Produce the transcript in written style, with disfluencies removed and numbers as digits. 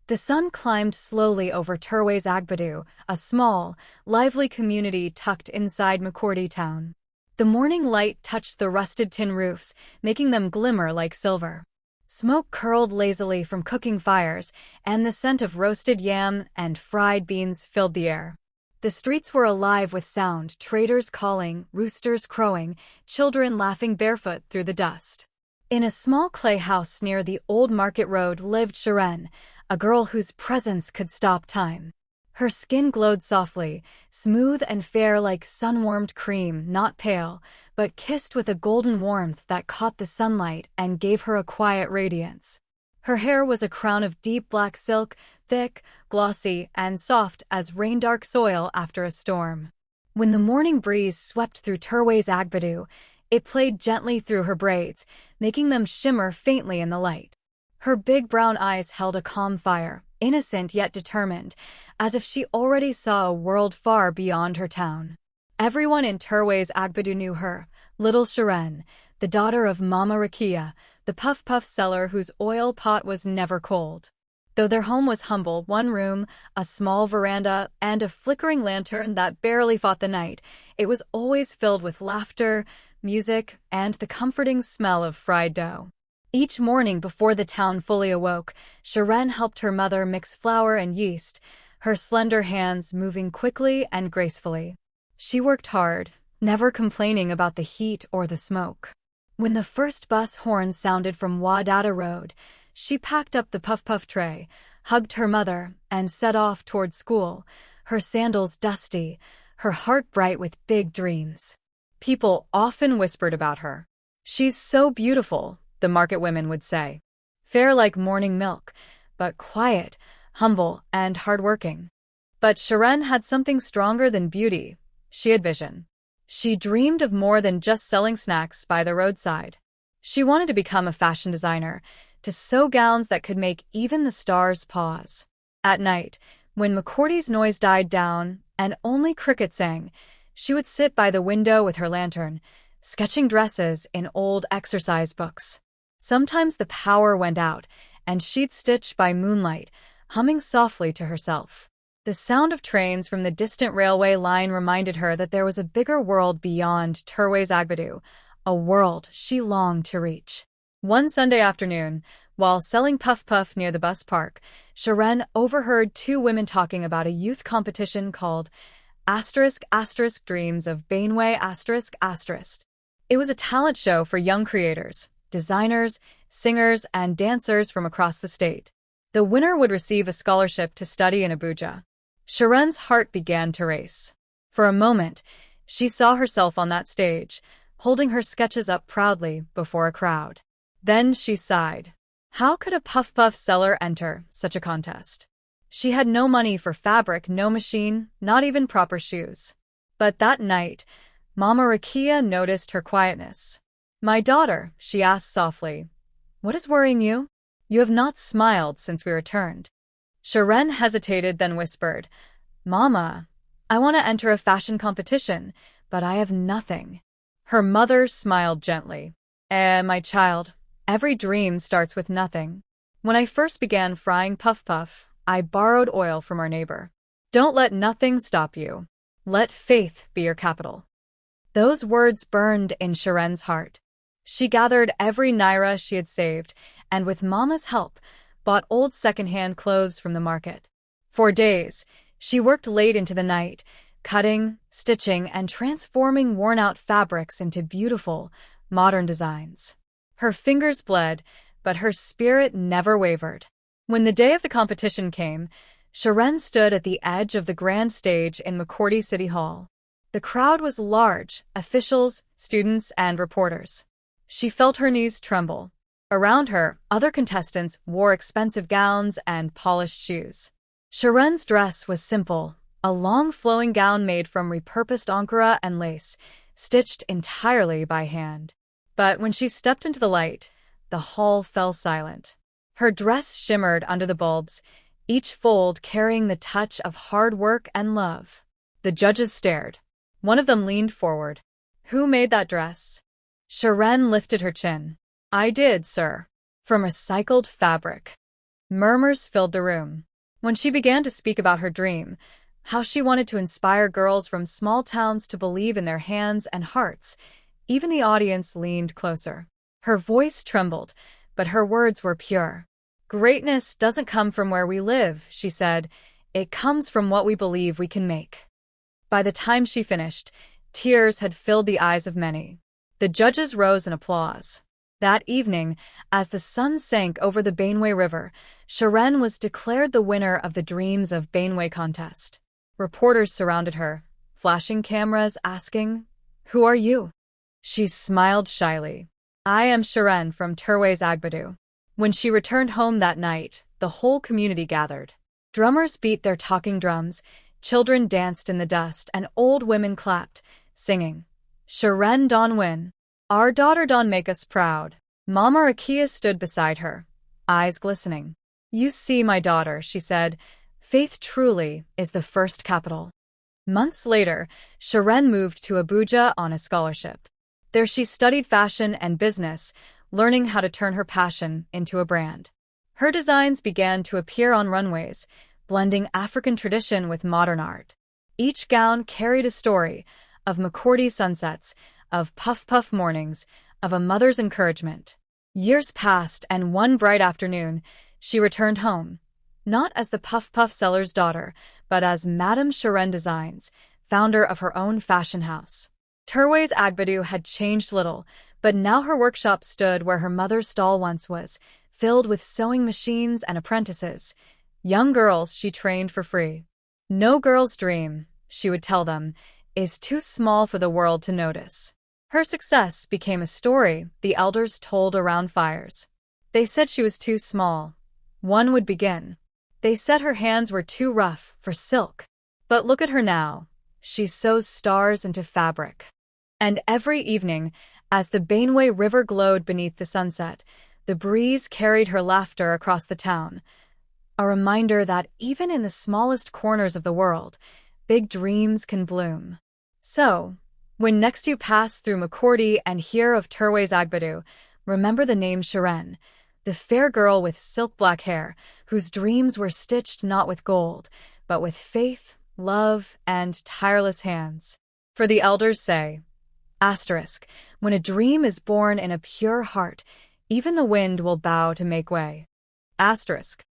The sun climbed slowly over Turway's Agbadu, a small, lively community tucked inside McCordy town. The morning light touched the rusted tin roofs, making them glimmer like silver. Smoke curled lazily from cooking fires, and the scent of roasted yam and fried beans filled the air. The streets were alive with sound, traders calling, roosters crowing, children laughing barefoot through the dust. In a small clay house near the old market road lived Shirin, a girl whose presence could stop time. Her skin glowed softly, smooth and fair like sun-warmed cream, not pale, but kissed with a golden warmth that caught the sunlight and gave her a quiet radiance. Her hair was a crown of deep black silk, thick, glossy, and soft as rain-dark soil after a storm. When the morning breeze swept through Turway's Agbadu, it played gently through her braids, making them shimmer faintly in the light. Her big brown eyes held a calm fire, innocent yet determined, as if she already saw a world far beyond her town. Everyone in Turway's Agbadu knew her, little Shirin, the daughter of Mama Rakia, the puff-puff seller whose oil pot was never cold. Though their home was humble, one room, a small veranda, and a flickering lantern that barely fought the night, it was always filled with laughter, music, and the comforting smell of fried dough. Each morning before the town fully awoke, Shirin helped her mother mix flour and yeast, her slender hands moving quickly and gracefully. She worked hard, never complaining about the heat or the smoke. When the first bus horn sounded from Wadada Road, she packed up the puff-puff tray, hugged her mother, and set off toward school, her sandals dusty, her heart bright with big dreams. People often whispered about her. "She's so beautiful," the market women would say. "Fair like morning milk, but quiet, humble, and hardworking." But Shirin had something stronger than beauty. She had vision. She dreamed of more than just selling snacks by the roadside. She wanted to become a fashion designer, to sew gowns that could make even the stars pause. At night, when McCordy's noise died down and only crickets sang, she would sit by the window with her lantern, sketching dresses in old exercise books. Sometimes the power went out, and she'd stitch by moonlight, humming softly to herself. The sound of trains from the distant railway line reminded her that there was a bigger world beyond Turway's Agbadu, a world she longed to reach. One Sunday afternoon, while selling puff-puff near the bus park, Shirin overheard two women talking about a youth competition called *** Dreams of Bainway ***. It was a talent show for young creators, designers, singers, and dancers from across the state. The winner would receive a scholarship to study in Abuja. Shirin's heart began to race. For a moment, she saw herself on that stage, holding her sketches up proudly before a crowd. Then she sighed. How could a puff-puff seller enter such a contest? She had no money for fabric, no machine, not even proper shoes. But that night, Mama Rakia noticed her quietness. "My daughter," she asked softly, "what is worrying you? You have not smiled since we returned." Shirin hesitated, then whispered, "Mama, I want to enter a fashion competition, but I have nothing." Her mother smiled gently. My child, every dream starts with nothing. When I first began frying puff-puff, I borrowed oil from our neighbor. Don't let nothing stop you. Let faith be your capital." Those words burned in Shirin's heart. She gathered every naira she had saved, and with Mama's help, bought old second-hand clothes from the market. For days, she worked late into the night, cutting, stitching, and transforming worn-out fabrics into beautiful, modern designs. Her fingers bled, but her spirit never wavered. When the day of the competition came, Shirin stood at the edge of the grand stage in McCordy City Hall. The crowd was large, officials, students, and reporters. She felt her knees tremble. Around her, other contestants wore expensive gowns and polished shoes. Shirin's dress was simple, a long flowing gown made from repurposed ankara and lace, stitched entirely by hand. But when she stepped into the light, the hall fell silent. Her dress shimmered under the bulbs, each fold carrying the touch of hard work and love. The judges stared. One of them leaned forward. "Who made that dress?" Shirin lifted her chin. "I did, sir. From recycled fabric." Murmurs filled the room. When she began to speak about her dream, how she wanted to inspire girls from small towns to believe in their hands and hearts, even the audience leaned closer. Her voice trembled, but her words were pure. "Greatness doesn't come from where we live," she said. "It comes from what we believe we can make." By the time she finished, tears had filled the eyes of many. The judges rose in applause. That evening, as the sun sank over the Bainway River, Shirin was declared the winner of the Dreams of Bainway contest. Reporters surrounded her, flashing cameras, asking, "Who are you?" She smiled shyly. "I am Shirin from Turway's Agbadu." When she returned home that night, the whole community gathered. Drummers beat their talking drums, children danced in the dust, and old women clapped, singing, "Shirin don win. Our daughter don make us proud." Mama Rakia stood beside her, eyes glistening. "You see, my daughter," she said, "faith truly is the first capital." Months later, Shirin moved to Abuja on a scholarship. There she studied fashion and business, learning how to turn her passion into a brand. Her designs began to appear on runways, blending African tradition with modern art. Each gown carried a story of Makurdi sunsets, of puff-puff mornings, of a mother's encouragement. Years passed, and one bright afternoon, she returned home, not as the puff-puff seller's daughter, but as Madame Shirin Designs, founder of her own fashion house. Turway's Agbadu had changed little, but now her workshop stood where her mother's stall once was, filled with sewing machines and apprentices. Young girls she trained for free. "No girl's dream," she would tell them, "is too small for the world to notice." Her success became a story the elders told around fires. They said she was too small. One would begin. They said her hands were too rough for silk. But look at her now. She sews stars into fabric. And every evening, as the Bainway River glowed beneath the sunset, the breeze carried her laughter across the town, a reminder that even in the smallest corners of the world, big dreams can bloom. So, when next you pass through Makurdi and hear of Turway's Agbadu, remember the name Shirin, the fair girl with silk-black hair, whose dreams were stitched not with gold, but with faith, love, and tireless hands. For the elders say, asterisk, when a dream is born in a pure heart, even the wind will bow to make way. Asterisk.